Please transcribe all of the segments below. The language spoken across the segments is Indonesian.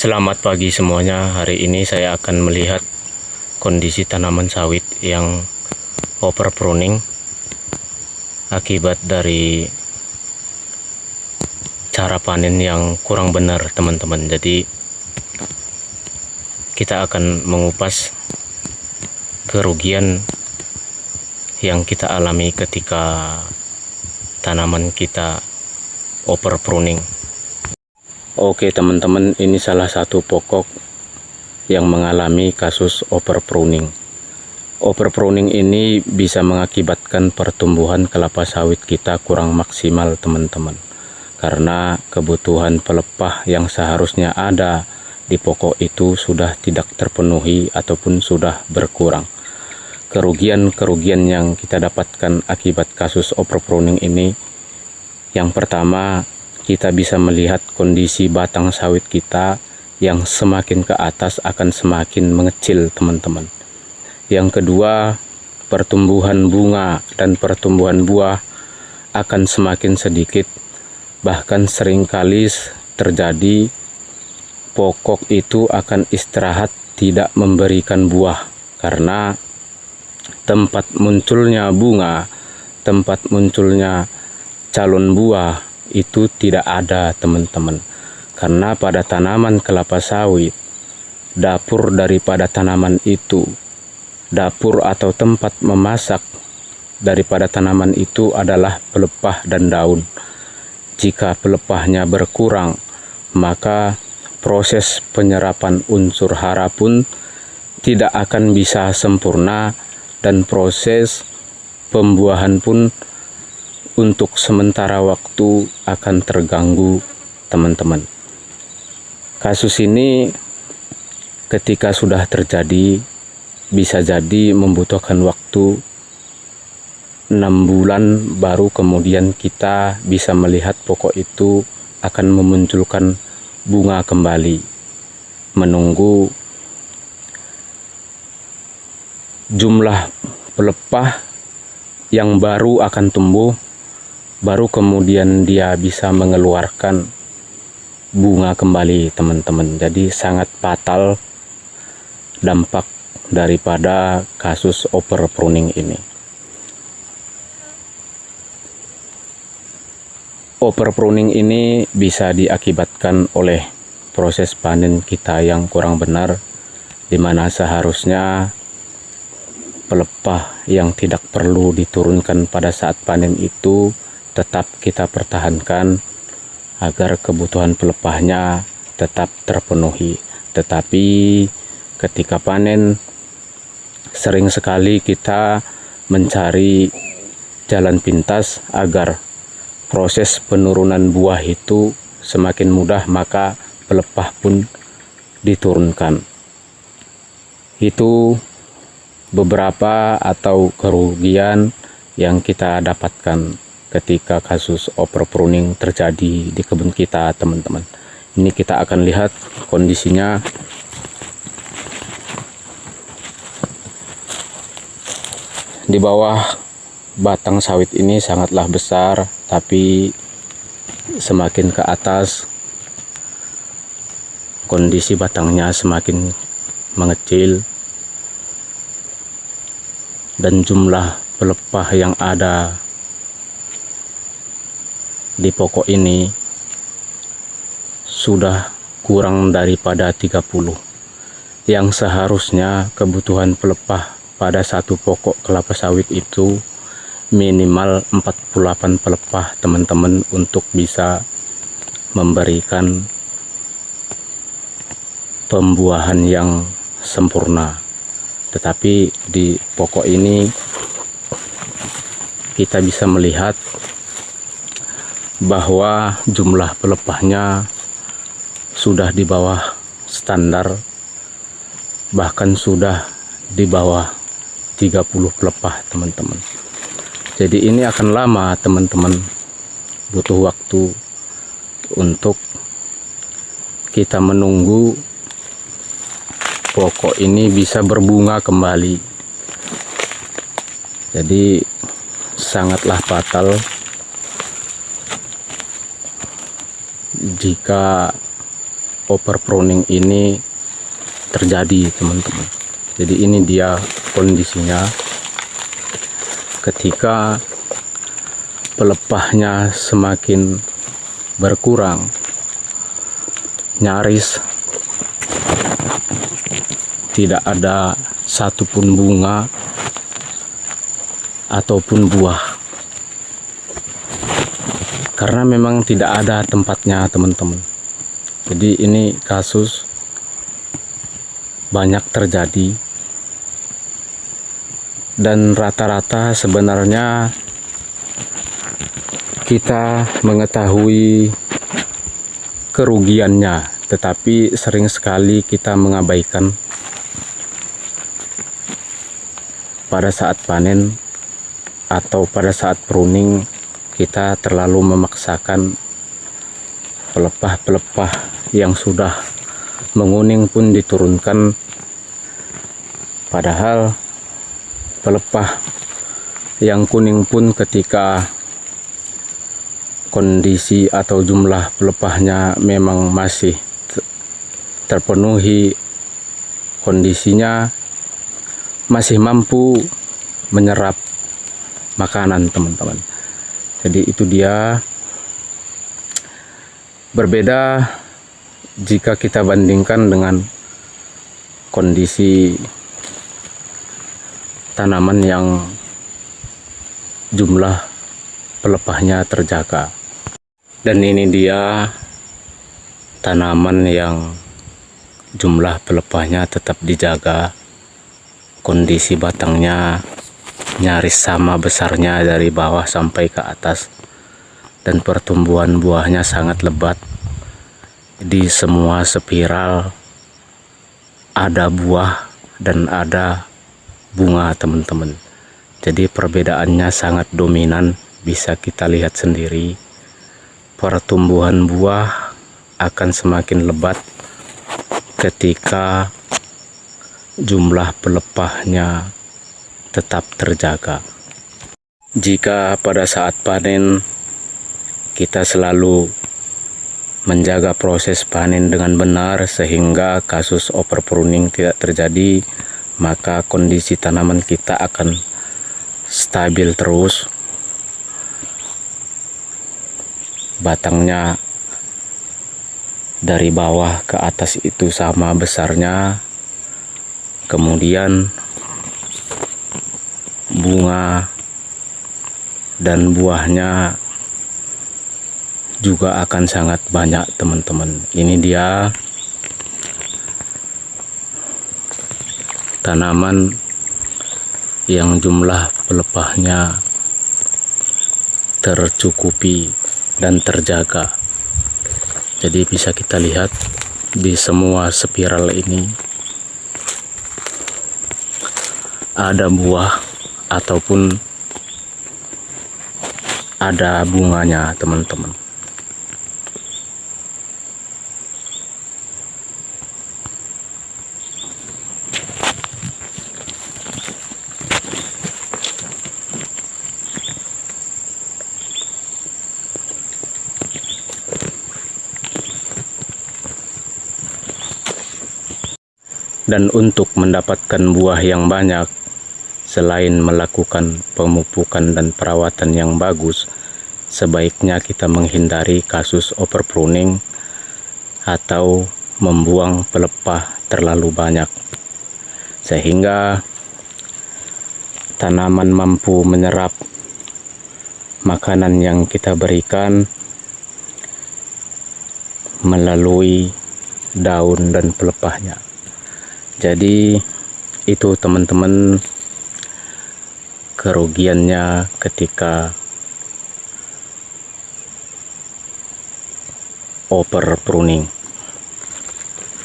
Selamat pagi semuanya. Hari ini saya akan melihat kondisi tanaman sawit yang overpruning akibat dari cara panen yang kurang benar, teman-teman. Jadi kita akan mengupas kerugian yang kita alami ketika tanaman kita overpruning. Oke teman-teman, ini salah satu pokok yang mengalami kasus overpruning. Overpruning ini bisa mengakibatkan pertumbuhan kelapa sawit kita kurang maksimal, teman-teman. Karena kebutuhan pelepah yang seharusnya ada di pokok itu sudah tidak terpenuhi ataupun sudah berkurang. Kerugian-kerugian yang kita dapatkan akibat kasus overpruning ini, yang pertama, kita bisa melihat kondisi batang sawit kita yang semakin ke atas akan semakin mengecil, teman-teman. Yang kedua, pertumbuhan bunga dan pertumbuhan buah akan semakin sedikit. Bahkan seringkali terjadi pokok itu akan istirahat, tidak memberikan buah, karena tempat munculnya bunga, tempat munculnya calon buah itu tidak ada, teman-teman. Karena pada tanaman kelapa sawit, dapur daripada tanaman itu, dapur atau tempat memasak daripada tanaman itu adalah pelepah dan daun. Jika pelepahnya berkurang, maka proses penyerapan unsur hara pun tidak akan bisa sempurna, dan proses pembuahan pun untuk sementara waktu akan terganggu, teman-teman. Kasus ini ketika sudah terjadi bisa jadi membutuhkan waktu 6 bulan baru kemudian kita bisa melihat pokok itu akan memunculkan bunga kembali. Menunggu jumlah pelepah yang baru akan tumbuh, baru kemudian dia bisa mengeluarkan bunga kembali, teman-teman. Jadi sangat fatal dampak daripada kasus overpruning ini. Overpruning ini bisa diakibatkan oleh proses panen kita yang kurang benar, di mana seharusnya pelepah yang tidak perlu diturunkan pada saat panen itu tetap kita pertahankan agar kebutuhan pelepahnya tetap terpenuhi. Tetapi ketika panen, sering sekali kita mencari jalan pintas agar proses penurunan buah itu semakin mudah, maka pelepah pun diturunkan. Itu beberapa atau kerugian yang kita dapatkan ketika kasus overpruning terjadi di kebun kita, teman-teman. Ini kita akan lihat kondisinya. Di bawah batang sawit ini sangatlah besar, tapi semakin ke atas kondisi batangnya semakin mengecil, dan jumlah pelepah yang ada di pokok ini sudah kurang daripada 30, yang seharusnya kebutuhan pelepah pada satu pokok kelapa sawit itu minimal 48 pelepah, teman-teman, untuk bisa memberikan pembuahan yang sempurna. Tetapi di pokok ini kita bisa melihat bahwa jumlah pelepahnya sudah di bawah standar, bahkan sudah di bawah 30 pelepah, teman-teman. Jadi ini akan lama, teman-teman, butuh waktu untuk kita menunggu pokok ini bisa berbunga kembali. Jadi sangatlah fatal jika overpruning ini terjadi, teman-teman. Jadi ini dia kondisinya ketika pelepahnya semakin berkurang, nyaris tidak ada satupun bunga ataupun buah, karena memang tidak ada tempatnya, teman-teman. Jadi ini kasus banyak terjadi, dan rata-rata sebenarnya kita mengetahui kerugiannya, tetapi sering sekali kita mengabaikan pada saat panen atau pada saat pruning. Kita terlalu memaksakan pelepah-pelepah yang sudah menguning pun diturunkan, padahal pelepah yang kuning pun ketika kondisi atau jumlah pelepahnya memang masih terpenuhi, kondisinya masih mampu menyerap makanan, teman-teman. Jadi itu dia, berbeda jika kita bandingkan dengan kondisi tanaman yang jumlah pelepahnya terjaga. Dan ini dia tanaman yang jumlah pelepahnya tetap dijaga, kondisi batangnya nyaris sama besarnya dari bawah sampai ke atas, dan pertumbuhan buahnya sangat lebat. Di semua spiral ada buah dan ada bunga, teman-teman. Jadi perbedaannya sangat dominan, bisa kita lihat sendiri. Pertumbuhan buah akan semakin lebat ketika jumlah pelepahnya tetap terjaga. Jika pada saat panen kita selalu menjaga proses panen dengan benar sehingga kasus overpruning tidak terjadi, maka kondisi tanaman kita akan stabil terus. Batangnya dari bawah ke atas itu sama besarnya, kemudian bunga dan buahnya juga akan sangat banyak, teman-teman. Ini dia tanaman yang jumlah pelepahnya tercukupi dan terjaga. Jadi bisa kita lihat di semua spiral ini ada buah ataupun ada bunganya, teman-teman. Dan untuk mendapatkan buah yang banyak, selain melakukan pemupukan dan perawatan yang bagus, sebaiknya kita menghindari kasus overpruning atau membuang pelepah terlalu banyak, sehingga tanaman mampu menyerap makanan yang kita berikan melalui daun dan pelepahnya. Jadi itu, teman-teman, kerugiannya ketika overpruning.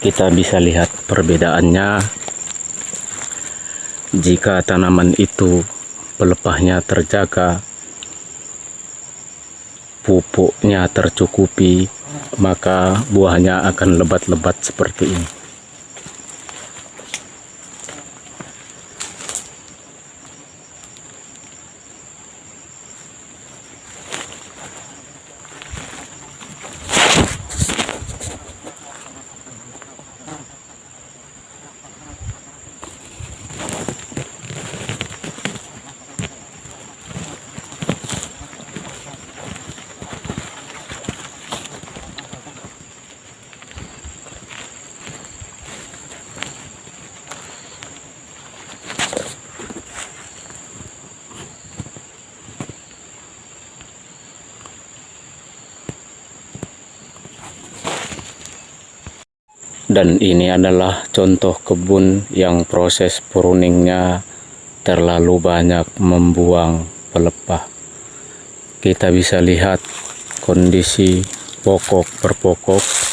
Kita bisa lihat perbedaannya. Jika tanaman itu pelepahnya terjaga, pupuknya tercukupi, maka buahnya akan lebat-lebat seperti ini. Dan ini adalah contoh kebun yang proses pruningnya terlalu banyak membuang pelepah. Kita bisa lihat kondisi pokok per pokok